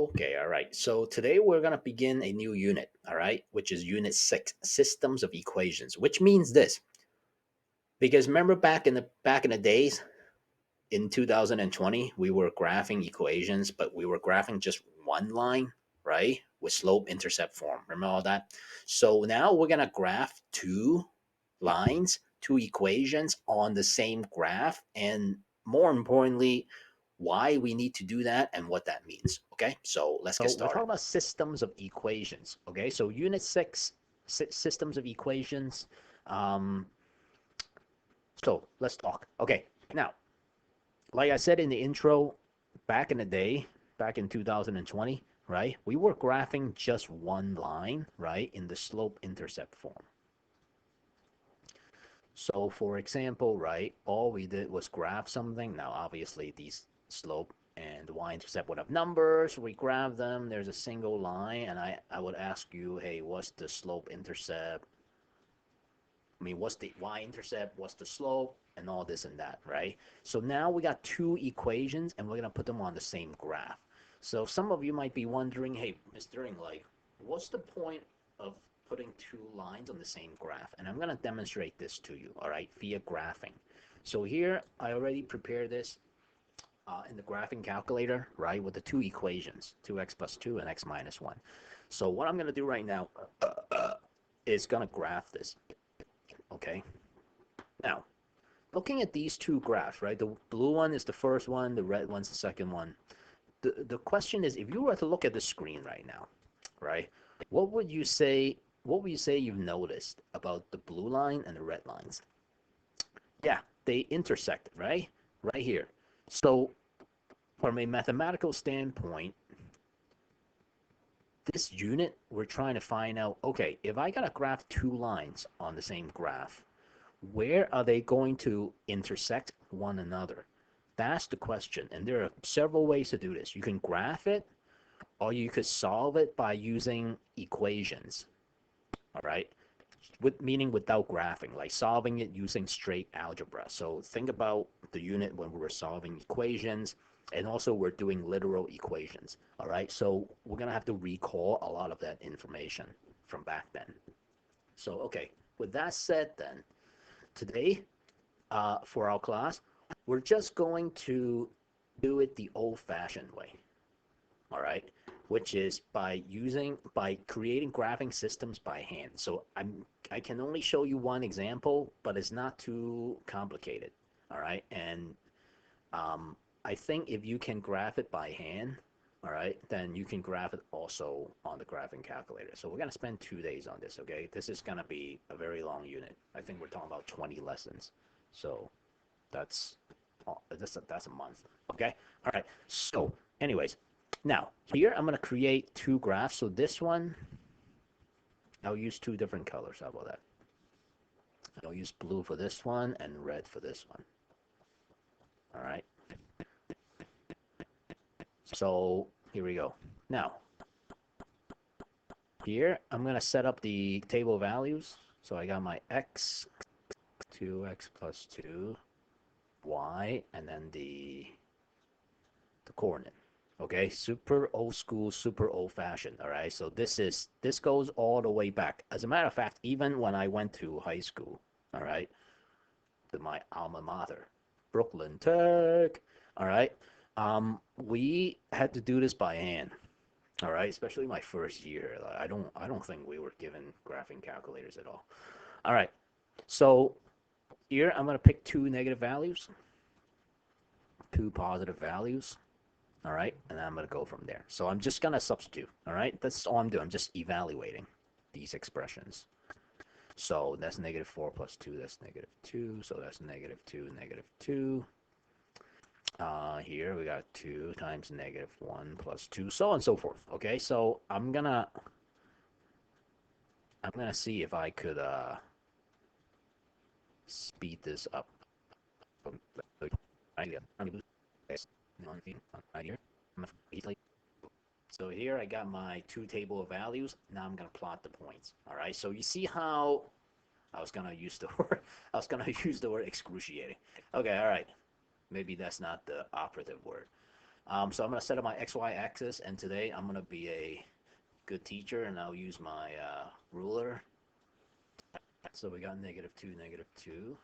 Okay, all right. So today we're going to begin a new unit, all right, which is unit 6, systems of equations, which means this. Because remember back in the days in 2020, we were graphing equations, but we were graphing just one line, right? With slope intercept form. Remember all that? So now we're going to graph two lines, two equations on the same graph, and more importantly, why we need to do that and what that means. Okay, so let's get So we're started. talking about systems of equations. Okay, so Unit 6, systems of equations. Um, so let's talk. Okay, now, like I said in the intro, back in the day, back in 2020, right, we were graphing just one line, right, in the slope intercept form. So for example, right, all we did was graph something. Now, obviously, these slope and the y-intercept would have numbers. We graph them. There's a single line, and I would ask you, hey, what's the slope intercept? I mean, what's the y-intercept? What's the slope? And all this and that, right? So now we got two equations, and we're gonna put them on the same graph. So some of you might be wondering, hey, Mr. Ring, like, what's the point of putting two lines on the same graph? And I'm gonna demonstrate this to you, all right, via graphing. So here I already prepared this in the graphing calculator, right, with the two equations, 2x plus 2 and x minus 1. So what I'm gonna do right now is gonna graph this, okay? Now, looking at these two graphs, right? The blue one is the first one, the red one's the second one. The question is, if you were to look at the screen right now, right? What would you say? What would you say you've noticed about the blue line and the red lines? Yeah, they intersect, right? Right here. So, from a mathematical standpoint, this unit, we're trying to find out, okay, if I gotta graph two lines on the same graph, where are they going to intersect one another? That's the question. And there are several ways to do this. You can graph it, or you could solve it by using equations. All right. Meaning without graphing, like solving it using straight algebra. So think about the unit when we were solving equations, and also we're doing literal equations. All right. So we're going to have to recall a lot of that information from back then. So, okay. With that said, then, today for our class, we're just going to do it the old-fashioned way, all right? Which is by creating graphing systems by hand. So I can only show you one example, but it's not too complicated, all right? And um, I think if you can graph it by hand, all right, then you can graph it also on the graphing calculator. So we're gonna spend 2 days on this, okay? This is gonna be a very long unit. I think we're talking about 20 lessons. So that's that's a month. Okay. All right. So, anyways, now here I'm gonna create two graphs. So this one, I'll use two different colors. How about that? I'll use blue for this one and red for this one. All right. So here we go. Now here I'm gonna set up the table values. So I got my x, 2x plus 2, y, and then the coordinate. Okay, super old school, super old fashioned. All right, so this goes all the way back. As a matter of fact, even when I went to high school, all right, to my alma mater, Brooklyn Tech. All right, we had to do this by hand. All right, especially my first year. Like, I don't think we were given graphing calculators at all. All right, so here I'm gonna pick two negative values, two positive values. All right, and I'm going to go from there. So I'm just going to substitute. All right, that's all I'm doing. I'm just evaluating these expressions. So that's negative 4 plus 2, that's negative 2. So that's negative 2, negative 2. Here we got 2 times negative 1 plus 2, so on and so forth. Okay, so I'm gonna see if I could speed this up. So here I got my two table of values. Now I'm gonna plot the points. All right. So you see how I was gonna use the word I was gonna use the word excruciating. Okay. All right. Maybe that's not the operative word. So I'm going to set up my XY axis, and today I'm going to be a good teacher, and I'll use my ruler. So we got -2, -2.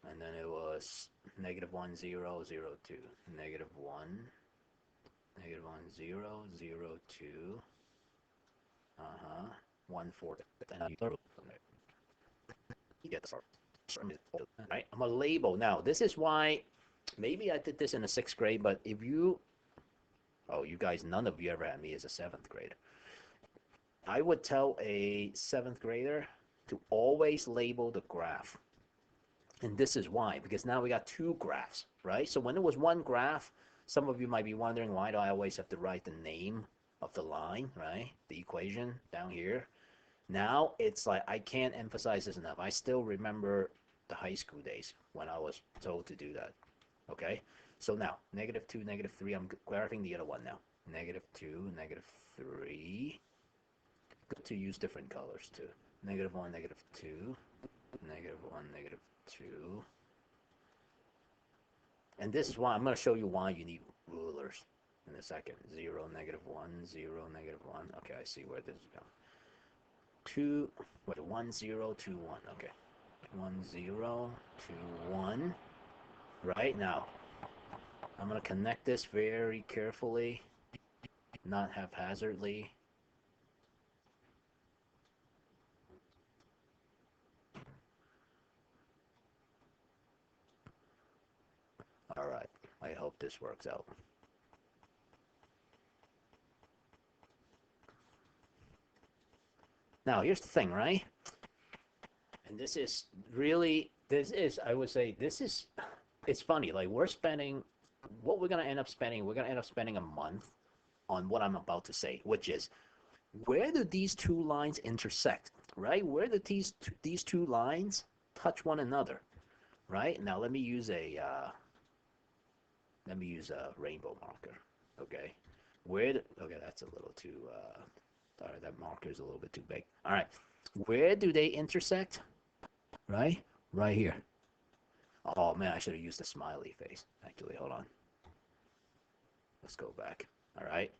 And then it was -1, 0, 0, 2. -1, -1, 0, 0, 2. 1, 4. You get the right? I'm a label. Now, this is why maybe I did this in the 6th grade, but if you, oh, you guys, none of you ever had me as a 7th grader. I would tell a 7th grader to always label the graph. And this is why, because now we got 2 graphs, right? So when it was 1 graph, some of you might be wondering, why do I always have to write the name of the line, right? The equation down here. Now it's like, I can't emphasize this enough. I still remember the high school days when I was told to do that, okay? So now, -2, -3, I'm graphing the other one now. -2, -3. Good to use different colors too. -1, -2, -1, -2. And this is why I'm going to show you why you need rulers in a second. 0, -1, 0, -1. Okay, I see where this is going. 2, what, 1, 0, 2, 1. Okay. 1, 0, 2, 1. Right now, I'm going to connect this very carefully, not haphazardly. All right, I hope this works out. Now, here's the thing, right? And this is really, I would say, it's funny. Like, we're spending, what we're going to end up spending, we're going to end up spending a month on what I'm about to say, which is, where do these 2 lines intersect, right? Where do these 2 lines touch one another, right? Now, let me use a rainbow marker, okay? Okay, that's a little too, sorry, that marker is a little bit too big. All right, where do they intersect, right? Right here. Oh, man, I should have used a smiley face. Actually, hold on. Let's go back, all right?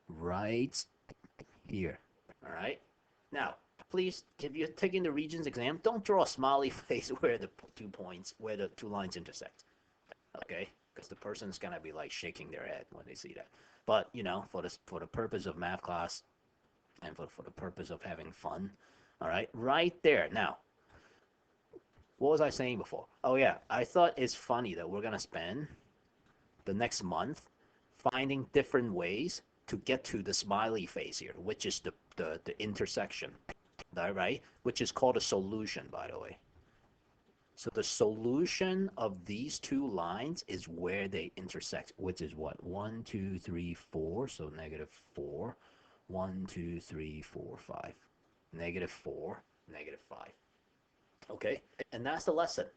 Right here, all right? Now, please, if you're taking the Regents exam, don't draw a smiley face where the 2 points, where the 2 lines intersect, okay? Because the person's gonna be like shaking their head when they see that. But you know, for the purpose of math class and for the purpose of having fun, all right, right there. Now, what was I saying before? Oh yeah, I thought it's funny that we're gonna spend the next month finding different ways to get to the smiley face here, which is the intersection, right? Which is called a solution, by the way. So the solution of these 2 lines is where they intersect, which is what? 1, 2, 3, 4. So -4. 1, 2, 3, 4, 5. -4, -5. Okay, and that's the lesson.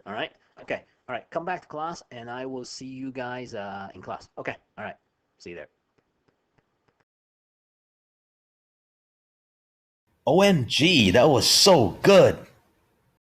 All right. Okay. All right. Come back to class, and I will see you guys in class. Okay. All right. See you there. OMG, that was so good.